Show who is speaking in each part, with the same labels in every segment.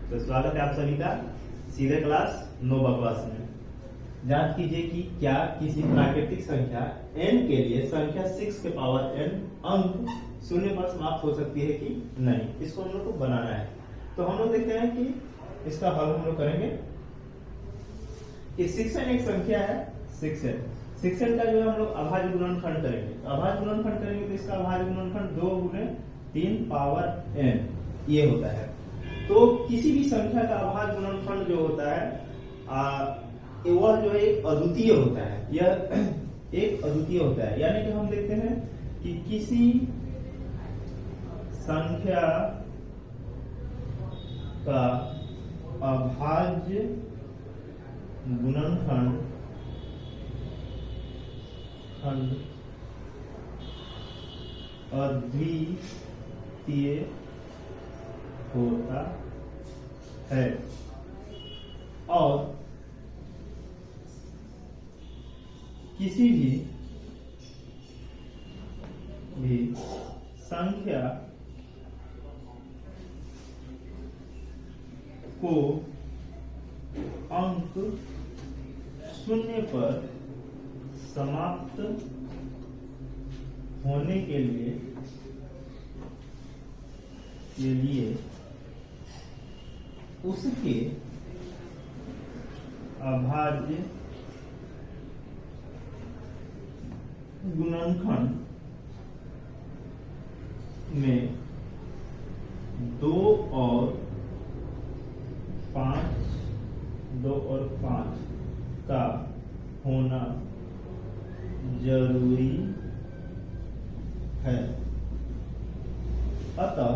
Speaker 1: तो स्वागत है आप सभी का सीधे क्लास नो बकवास में। जांच कीजिए कि क्या किसी प्राकृतिक संख्या n के लिए संख्या 6 के पावर n अंक शून्य पर समाप्त हो सकती है कि नहीं। इसको हम लोग को बनाना है। तो हम लोग देखते हैं कि इसका हल हम लोग करेंगे कि 6n एक संख्या है। 6n का जो है हम लोग अभाज्य गुणनखंड करेंगे। अभाज्य गुणनखंड करेंगे तो इसका अभाज्य गुणनखंड 2 गुणे 3 पावर n ये होता है। तो किसी भी संख्या का अभाज्य गुणनखंड जो होता है वह जो है एक अद्वितीय होता है। यह एक अद्वितीय होता है, यानी कि हम देखते हैं कि किसी संख्या का अभाज्य गुणनखंड अद्वितीय होता है और किसी भी संख्या को अंक शून्य पर समाप्त होने के लिए उसके अभाज्य गुणनखंड में 2 और 5 का होना जरूरी है। अतः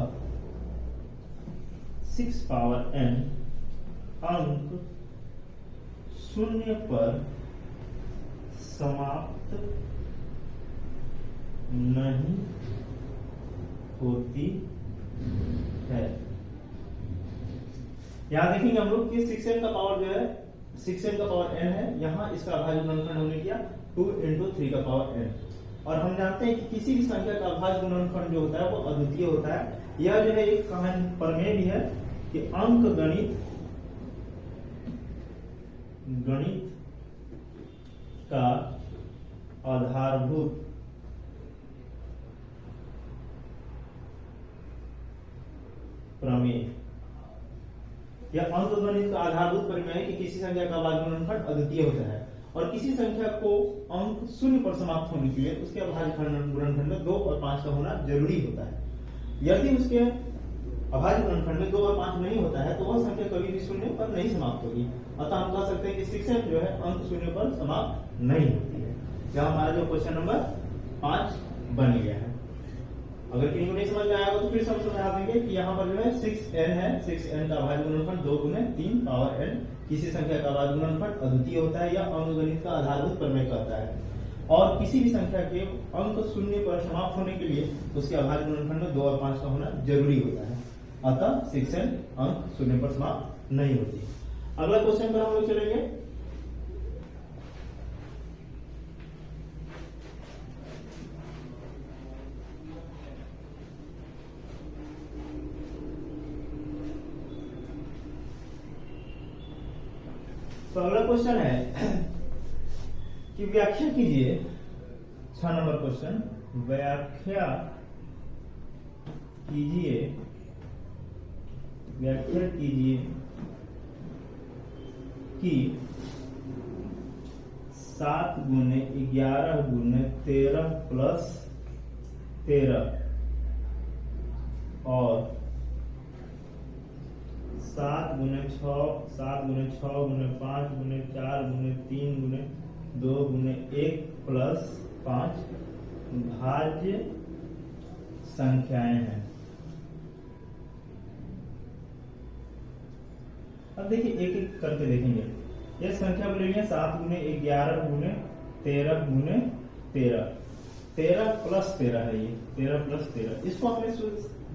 Speaker 1: 6 पावर n अंक शून्य पर समाप्त नहीं होती है। यहां देखेंगे हम लोग कि 6n का पावर जो है 6n का पावर n है। यहां इसका अभाज्य गुणनखंड हमने किया 2 × 3 का पावर n। और हम जानते हैं कि किसी भी संख्या का अभाज्य गुणनखंड जो होता है वो अद्वितीय होता है। यह जो है एक प्रमेय भी है कि अंक गणित का आधारभूत प्रमेय। यह अंकगणित का आधारभूत प्रमेय है कि किसी संख्या का अभाज्य गुणनखंड अद्वितीय होता है और किसी संख्या को अंक शून्य पर समाप्त होने के लिए उसके अभाज्य गुणनखंड में 2 और 5 का होना जरूरी होता है। यदि उसके अभाज्य गुणनखंड में 2 और 5 नहीं होता है तो वह संख्या कभी भी शून्य पर नहीं समाप्त होगी। अतः हम कह सकते हैं कि 6n जो है अंक शून्य पर समाप्त नहीं होती है। यह हमारा जो क्वेश्चन नंबर 5 बन गया है। अगर किसी को नहीं समझ में आएगा तो फिर से हम समझा देंगे कि यहाँ पर जो है 6n है। 6n का अभाज्य गुणनखंड 2 गुणे 3 पावर n। किसी संख्या का अभाज्य गुणनखंड अद्वितीय होता है या अंकगणित का आधारभूत प्रमेय कहता है। और किसी भी संख्या के अंक शून्य पर समाप्त होने के लिए उसके अभाज्य गुणनखंड में 2 और 5 का होना जरूरी होता है। अतः 6n अंक शून्य पर समाप्त नहीं होती। अगला क्वेश्चन पर हम लोग चलेंगे। तो अगला क्वेश्चन है कि व्याख्या कीजिए। 6 नंबर क्वेश्चन, व्याख्या कीजिए कि 7 गुणे 11 गुणे 13 प्लस 13 और 7 गुणे 6 गुणे 5 गुणे 4 गुणे 3 गुणे 2 गुणे 1 प्लस 5 भाज्य संख्याएं हैं। अब देखिए एक एक करके देखेंगे। यह संख्या बोलेंगे 7 गुणे 11 गुणे 13 गुणे 13 प्लस 13 है। ये 13 प्लस 13 इसको हमें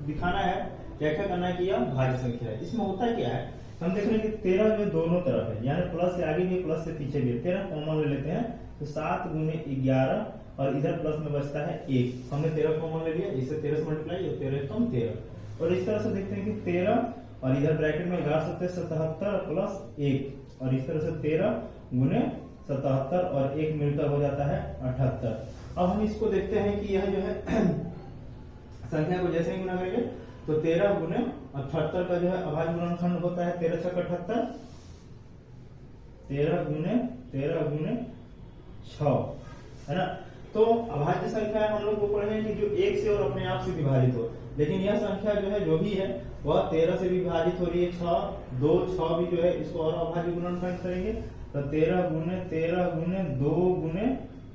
Speaker 1: दिखाना है, व्याख्या करना है कि यह भाज्य संख्या है। इसमें होता क्या है, हम देख रहे हैं कि 13 जो दोनों तरफ है, यानी प्लस से आगे भी प्लस से पीछे भी 13 कॉमन ले लेते हैं तो 7 गुणे 11 और इधर प्लस में बचता है 1। हमने 13 कॉमन ले लिया, इसे 13 से मल्टीप्लाई, 13 कम 13। और इस तरह से देखते हैं कि 13 और इधर ब्रैकेट में लगा सकते हैं 77 प्लस 1, और इस तरह से 13 गुने 77 और 1 मिलकर हो जाता है 78। अब हम इसको देखते हैं कि यह जो है संख्या को जैसे ही गुना करेंगे तो 13 गुने 78 का जो है अभाज्य गुणनखंड होता है 13 छक 78, 13 गुने 6, है ना। तो अभाज्य संख्या हम लोग को पढ़े कि जो 1 से और अपने आप से विभाजित हो, लेकिन यह संख्या जो है जो भी है वह 13 से विभाजित हो रही है 6, 2 6 भी जो है इसको और अभाज्य गुणनखंड करेंगे तो 13 गुने 2 गुने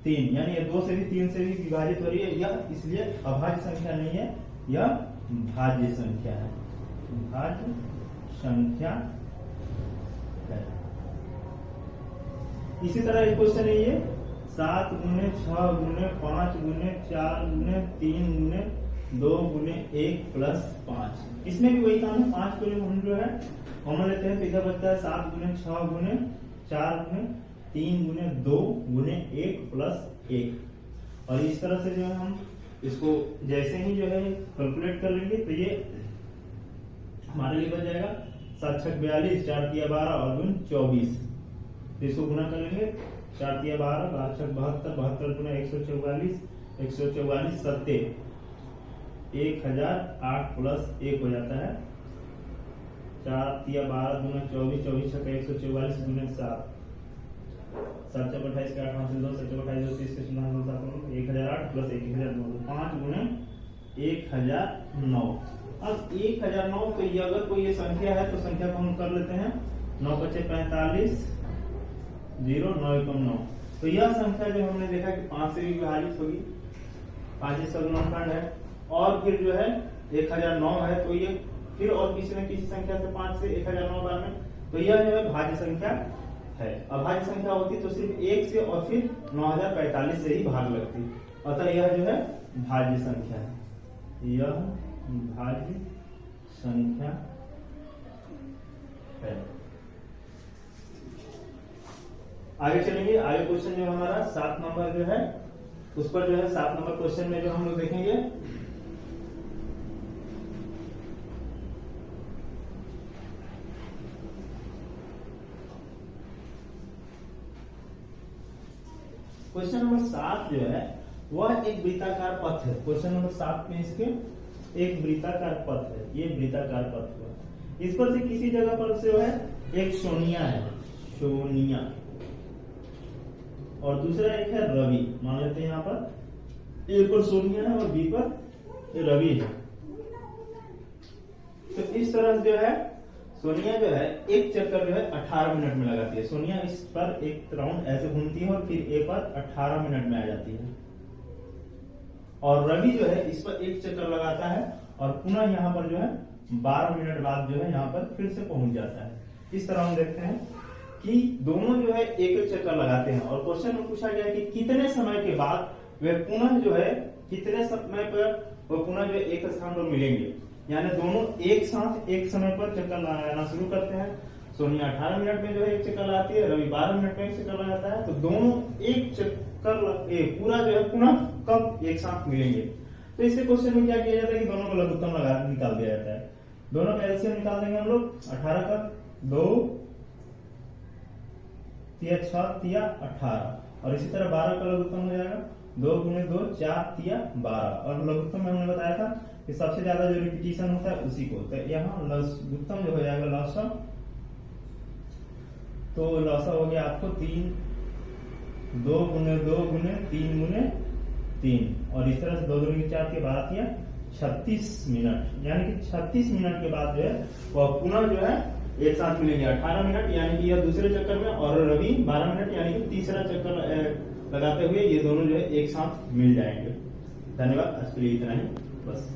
Speaker 1: 3, यानी ये 2 से भी 3 से भी विभाजित हो रही है। यह इसलिए अभाज्य संख्या नहीं है, यह भाज्य संख्या है, भाज्य संख्या है। इसी तरह एक क्वेश्चन है ये 7 गुने 6 गुने 5 गुने 4 गुने 3 गुने 2 गुने 1 प्लस 5। इसमें भी वही काम है, 5 को हम जो है कॉमन लेते हैं तो इधर बचता है 7 गुने 6 गुने 4 गुने 3 गुने 2 गुने 1 प्लस 1। और इस तरह से जो है हम इसको जैसे ही जो है कैलकुलेट कर लेंगे तो ये हमारे लिए बच जाएगा 7 छक 42, 4 तिया 12 और गुण 24। तो इसको गुना कर लेंगे 4 तिया 12, 12 छक 72, 72 गुना 144, 144 सत्ते 1008 प्लस 1 हो जाता है 4 तिया 12 गुना 24, 24 छक 144 गुने 7, 7 छक 28 के 8 5 2 7 छक 28 30 के 0 7 1008 प्लस 1009, 5 गुने 1009। अब 1009 तो ये अगर कोई ये संख्या है तो संख्या को हम कर लेते हैं 9 बचे 45 0 9 एकम 9। तो यह संख्या जो हमने देखा कि 5 से भी विभाजित होगी, 5 इसका गुणनखंड है, और फिर जो है 1009 है तो ये फिर और किसी न किसी संख्या से 5 से 1009 बार में, तो यह जो है भाज्य संख्या है। अभाज्य संख्या होती तो सिर्फ 1 से और फिर 9045 से ही भाग लगती, अतः यह जो है भाज्य संख्या है, यह भाज्य संख्या है। आगे चलेंगे, आगे क्वेश्चन जो हमारा 7 नंबर जो है उस पर जो है 7 नंबर क्वेश्चन में जो हम लोग देखेंगे क्वेश्चन नंबर 7 जो है वह एक वृत्ताकार पथ है। क्वेश्चन नंबर 7 में इसके एक वृत्ताकार पथ है, ये वृत्ताकार पथ हुआ, इस पर से किसी जगह पर से जो है एक सोनिया है, सोनिया, और दूसरा एक है रवि। मान लेते हैं यहाँ पर ए पर सोनिया है और बी पर रवि है। तो इस तरह जो है सोनिया जो है एक चक्कर जो है 18 मिनट में लगाती है। सोनिया इस पर एक राउंड ऐसे घूमती है और फिर ए पर 18 मिनट में आ जाती है, और रवि जो है इस पर एक चक्कर लगाता है और पुनः यहाँ पर जो है 12 मिनट बाद जो है यहाँ पर फिर से पहुंच जाता है। इस तरह हम देखते हैं कि दोनों जो है एक एक चक्कर लगाते हैं, और क्वेश्चन में पूछा गया कि कितने समय के बाद वे पुनः जो है कितने समय पर वो पुनः जो है एक स्थान पर मिलेंगे, यानी दोनों एक साथ एक समय पर चक्कर लगाना शुरू करते हैं। सोनिया 18 मिनट में जो है एक चक्कर लगाती है, रवि 12 मिनट में एक चक्कर लगाता है, तो दोनों एक चक्कर पूरा जो है पुनः कब एक साथ मिलेंगे। तो इससे क्वेश्चन में क्या किया जाता है कि दोनों को लघुत्तम लगा निकाल दिया जाता है। दोनों का एलसीएम निकाल देंगे हम लोग, 18 का 2 तिया 6 तिया 18, और इसी तरह 12 का लघुत्तम हो जाएगा 2 गुने 2 4 तिया 12, और लघुत्तम में हमने बताया था कि सबसे ज्यादा जो रिपीटिशन होता है उसी को, तो यहाँ लघुत्तम जो हो जाएगा लसम, तो लसा हो गया आपको 3 2 गुने 3 गुने 3, और इस तरह से 2 दूनी 4 के बाद किया 36 मिनट, यानी कि 36 मिनट के बाद जो है वह पुनः जो है एक साथ मिलेंगे 18 मिनट, यानी कि यह दूसरे चक्कर में, और रवि 12 मिनट यानी कि तीसरा चक्कर लगाते हुए ये दोनों जो है एक साथ मिल जाएंगे। धन्यवाद, आज के लिए इतना ही बस।